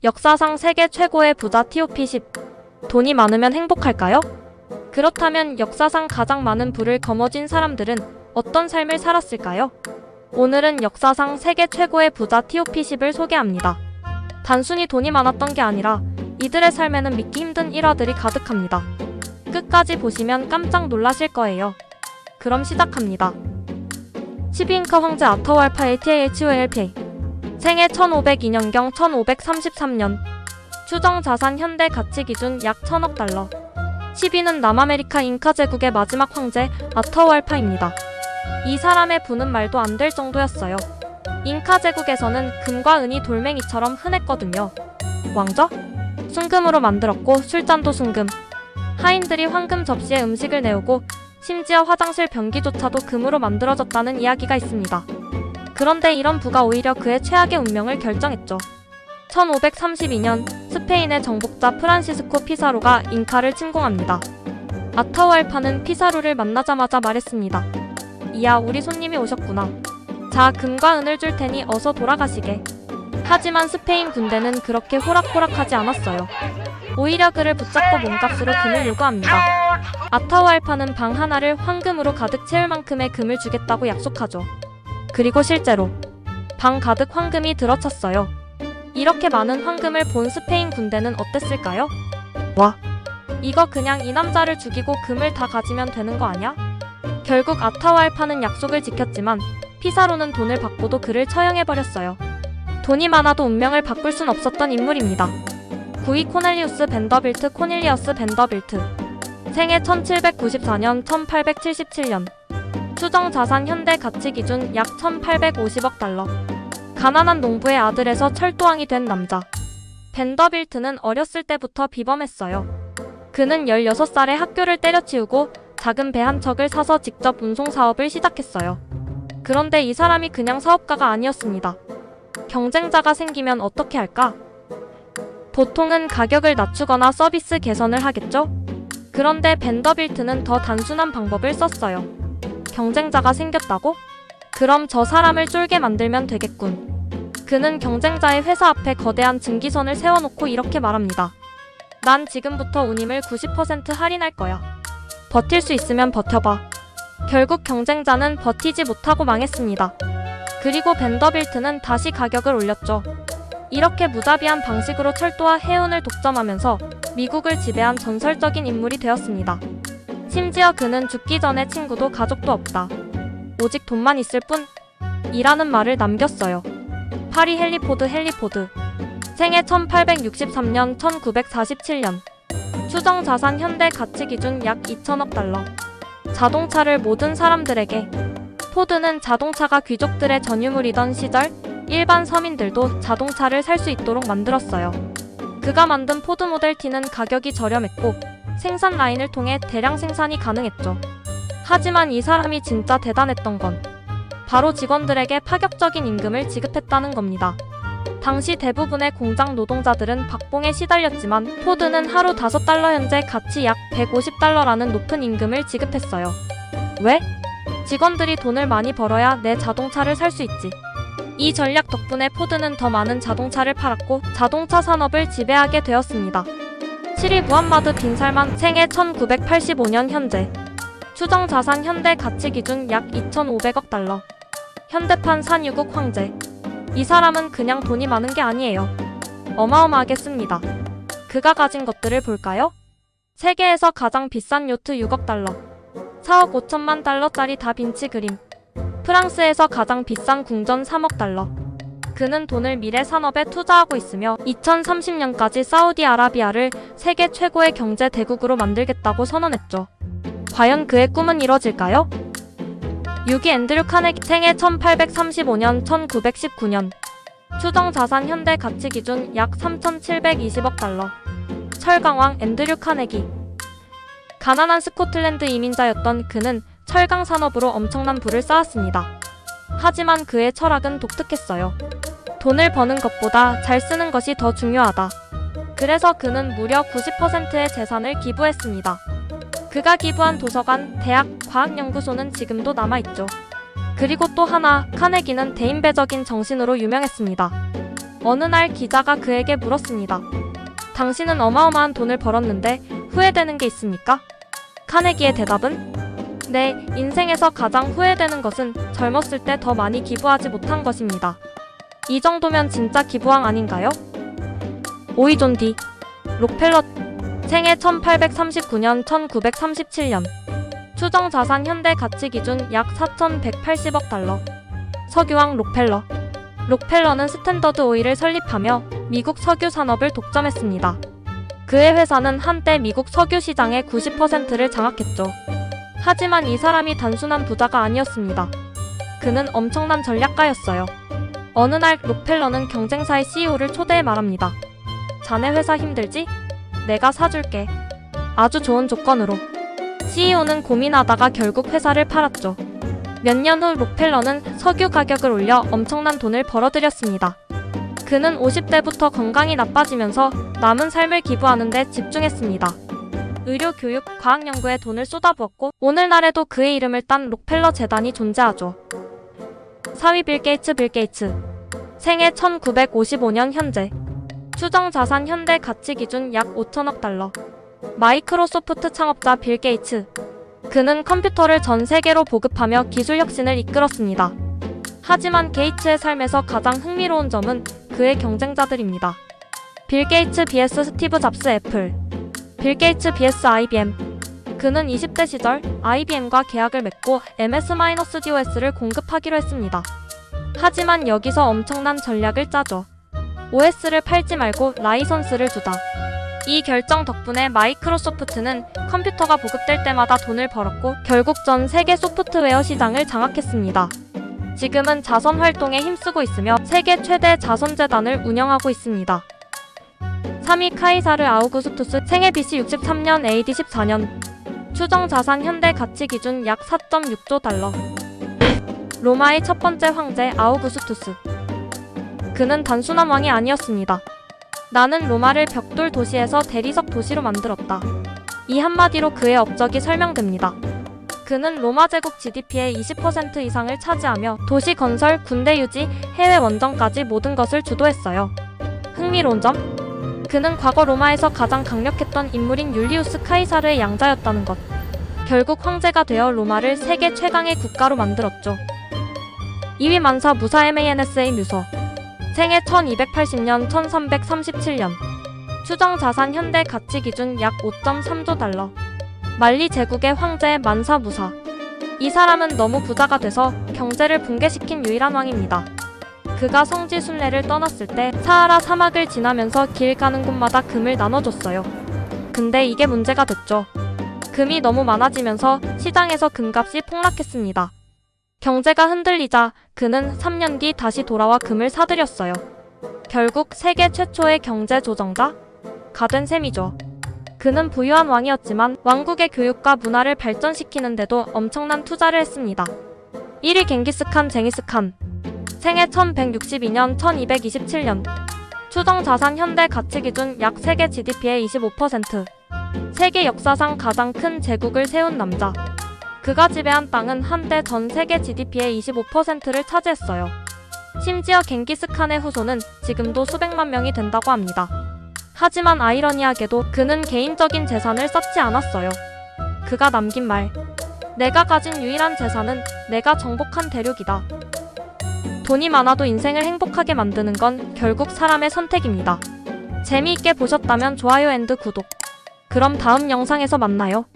역사상 세계 최고의 부자 TOP10. 돈이 많으면 행복할까요? 그렇다면 역사상 가장 많은 부를 거머쥔 사람들은 어떤 삶을 살았을까요? 오늘은 역사상 세계 최고의 부자 TOP10을 소개합니다. 단순히 돈이 많았던 게 아니라 이들의 삶에는 믿기 힘든 일화들이 가득합니다. 끝까지 보시면 깜짝 놀라실 거예요. 그럼 시작합니다. 12인카 황제 아타월파 ATAHOLPA 생애 1502년경 1533년 추정 자산 현대 가치 기준 약 1000억 달러 10위는 남아메리카 잉카 제국의 마지막 황제 아타월파입니다. 이 사람의 부는 말도 안 될 정도였어요. 잉카 제국에서는 금과 은이 돌멩이처럼 흔했거든요. 왕저? 순금으로 만들었고 술잔도 순금. 하인들이 황금 접시에 음식을 내오고 심지어 화장실 변기조차도 금으로 만들어졌다는 이야기가 있습니다. 그런데 이런 부가 오히려 그의 최악의 운명을 결정했죠. 1532년 스페인의 정복자 프란시스코 피사로가 잉카를 침공합니다. 아타후알파는 피사로를 만나자마자 말했습니다. 이야, 우리 손님이 오셨구나. 자, 금과 은을 줄 테니 어서 돌아가시게. 하지만 스페인 군대는 그렇게 호락호락하지 않았어요. 오히려 그를 붙잡고 몸값으로 금을 요구합니다. 아타후알파는 방 하나를 황금으로 가득 채울 만큼의 금을 주겠다고 약속하죠. 그리고 실제로 방 가득 황금이 들어찼어요. 이렇게 많은 황금을 본 스페인 군대는 어땠을까요? 와, 이거 그냥 이 남자를 죽이고 금을 다 가지면 되는 거 아냐? 결국 아타후알파는 약속을 지켰지만 피사로는 돈을 받고도 그를 처형해버렸어요. 돈이 많아도 운명을 바꿀 순 없었던 인물입니다. 9위 코넬리우스 벤더빌트 코닐리어스 벤더빌트 생애 1794년 1877년 추정 자산 현대 가치 기준 약 1850억 달러 가난한 농부의 아들에서 철도왕이 된 남자. 벤더빌트는 어렸을 때부터 비범했어요. 그는 16살에 학교를 때려치우고 작은 배 한 척을 사서 직접 운송 사업을 시작했어요. 그런데 이 사람이 그냥 사업가가 아니었습니다. 경쟁자가 생기면 어떻게 할까? 보통은 가격을 낮추거나 서비스 개선을 하겠죠? 그런데 벤더빌트는 더 단순한 방법을 썼어요. 경쟁자가 생겼다고? 그럼 저 사람을 쫄게 만들면 되겠군. 그는 경쟁자의 회사 앞에 거대한 증기선을 세워놓고 이렇게 말합니다. 난 지금부터 운임을 90% 할인할 거야. 버틸 수 있으면 버텨봐. 결국 경쟁자는 버티지 못하고 망했습니다. 그리고 벤더빌트는 다시 가격을 올렸죠. 이렇게 무자비한 방식으로 철도와 해운을 독점하면서 미국을 지배한 전설적인 인물이 되었습니다. 심지어 그는 죽기 전에 친구도 가족도 없다. 오직 돈만 있을 뿐 이라는 말을 남겼어요. 파리 헨리포드 생애 1863년 1947년 추정 자산 현대 가치 기준 약 2000억 달러 자동차를 모든 사람들에게 포드는 자동차가 귀족들의 전유물이던 시절 일반 서민들도 자동차를 살 수 있도록 만들었어요. 그가 만든 포드 모델 T는 가격이 저렴했고 생산 라인을 통해 대량 생산이 가능했죠. 하지만 이 사람이 진짜 대단했던 건 바로 직원들에게 파격적인 임금을 지급했다는 겁니다. 당시 대부분의 공장 노동자들은 박봉에 시달렸지만 포드는 하루 5달러 현재 가치 약 150달러라는 높은 임금을 지급했어요. 왜? 직원들이 돈을 많이 벌어야 내 자동차를 살 수 있지. 이 전략 덕분에 포드는 더 많은 자동차를 팔았고 자동차 산업을 지배하게 되었습니다. 7위 무함마드 빈 살만 생애 1985년 현재 추정 자산 현대 가치 기준 약 2500억 달러 현대판 산유국 황제. 이 사람은 그냥 돈이 많은 게 아니에요. 어마어마하게 씁니다. 그가 가진 것들을 볼까요? 세계에서 가장 비싼 요트 6억 달러 4억 5천만 달러짜리 다빈치 그림 프랑스에서 가장 비싼 궁전 3억 달러 그는 돈을 미래 산업에 투자하고 있으며 2030년까지 사우디아라비아를 세계 최고의 경제 대국으로 만들겠다고 선언했죠. 과연 그의 꿈은 이뤄질까요? 6위 앤드류 카네기 생애 1835년 1919년 추정 자산 현대 가치 기준 약 3720억 달러 철강왕 앤드류 카네기 가난한 스코틀랜드 이민자였던 그는 철강 산업으로 엄청난 부를 쌓았습니다. 하지만 그의 철학은 독특했어요. 돈을 버는 것보다 잘 쓰는 것이 더 중요하다. 그래서 그는 무려 90%의 재산을 기부했습니다. 그가 기부한 도서관, 대학, 과학연구소는 지금도 남아있죠. 그리고 또 하나, 카네기는 대인배적인 정신으로 유명했습니다. 어느 날 기자가 그에게 물었습니다. 당신은 어마어마한 돈을 벌었는데 후회되는 게 있습니까? 카네기의 대답은 네, 인생에서 가장 후회되는 것은 젊었을 때 더 많이 기부하지 못한 것입니다. 이 정도면 진짜 기부왕 아닌가요? 5위 존 D. 록펠러 생애 1839년 1937년 추정 자산 현대 가치 기준 약 4,180억 달러 석유왕 록펠러 록펠러는 스탠더드 오일을 설립하며 미국 석유 산업을 독점했습니다. 그의 회사는 한때 미국 석유 시장의 90%를 장악했죠. 하지만 이 사람이 단순한 부자가 아니었습니다. 그는 엄청난 전략가였어요. 어느 날 록펠러는 경쟁사의 CEO를 초대해 말합니다. 자네 회사 힘들지? 내가 사줄게. 아주 좋은 조건으로. CEO는 고민하다가 결국 회사를 팔았죠. 몇 년 후 록펠러는 석유 가격을 올려 엄청난 돈을 벌어들였습니다. 그는 50대부터 건강이 나빠지면서 남은 삶을 기부하는 데 집중했습니다. 의료, 교육, 과학 연구에 돈을 쏟아부었고 오늘날에도 그의 이름을 딴 록펠러 재단이 존재하죠. 4위 빌 게이츠 생애 1955년 현재 추정 자산 현대 가치 기준 약 5천억 달러 마이크로소프트 창업자 빌 게이츠 그는 컴퓨터를 전 세계로 보급하며 기술 혁신을 이끌었습니다. 하지만 게이츠의 삶에서 가장 흥미로운 점은 그의 경쟁자들입니다. 빌 게이츠 vs 스티브 잡스 애플 빌 게이츠 vs IBM 그는 20대 시절 IBM과 계약을 맺고 MS-DOS를 공급하기로 했습니다. 하지만 여기서 엄청난 전략을 짜죠. OS를 팔지 말고 라이선스를 주자. 이 결정 덕분에 마이크로소프트는 컴퓨터가 보급될 때마다 돈을 벌었고 결국 전 세계 소프트웨어 시장을 장악했습니다. 지금은 자선 활동에 힘쓰고 있으며 세계 최대 자선재단을 운영하고 있습니다. 3위 카이사르 아우구스투스 생애 BC 63년 AD 14년 추정 자산 현대 가치 기준 약 4.6조 달러 로마의 첫 번째 황제 아우구스투스 그는 단순한 왕이 아니었습니다. 나는 로마를 벽돌 도시에서 대리석 도시로 만들었다. 이 한마디로 그의 업적이 설명됩니다. 그는 로마 제국 GDP의 20% 이상을 차지하며 도시 건설, 군대 유지, 해외 원정까지 모든 것을 주도했어요. 흥미로운 점? 그는 과거 로마에서 가장 강력했던 인물인 율리우스 카이사르의 양자였다는 것. 결국 황제가 되어 로마를 세계 최강의 국가로 만들었죠. 2위 만사 무사 MANSA 뮤서 생애 1280년 1337년 추정 자산 현대 가치 기준 약 5.3조 달러 말리 제국의 황제 만사 무사 이 사람은 너무 부자가 돼서 경제를 붕괴시킨 유일한 왕입니다. 그가 성지 순례를 떠났을 때 사하라 사막을 지나면서 길 가는 곳마다 금을 나눠줬어요. 근데 이게 문제가 됐죠. 금이 너무 많아지면서 시장에서 금값이 폭락했습니다. 경제가 흔들리자 그는 3년 뒤 다시 돌아와 금을 사들였어요. 결국 세계 최초의 경제 조정자가 된 셈이죠. 그는 부유한 왕이었지만 왕국의 교육과 문화를 발전시키는데도 엄청난 투자를 했습니다. 1위 갱기스칸 쟁기스칸 생애 1162년 1227년 추정 자산 현대 가치 기준 약 세계 GDP의 25% 세계 역사상 가장 큰 제국을 세운 남자 그가 지배한 땅은 한때 전 세계 GDP의 25%를 차지했어요. 심지어 갱기스칸의 후손은 지금도 수백만 명이 된다고 합니다. 하지만 아이러니하게도 그는 개인적인 재산을 쌓지 않았어요. 그가 남긴 말 내가 가진 유일한 재산은 내가 정복한 대륙이다. 돈이 많아도 인생을 행복하게 만드는 건 결국 사람의 선택입니다. 재미있게 보셨다면 좋아요 앤 구독. 그럼 다음 영상에서 만나요.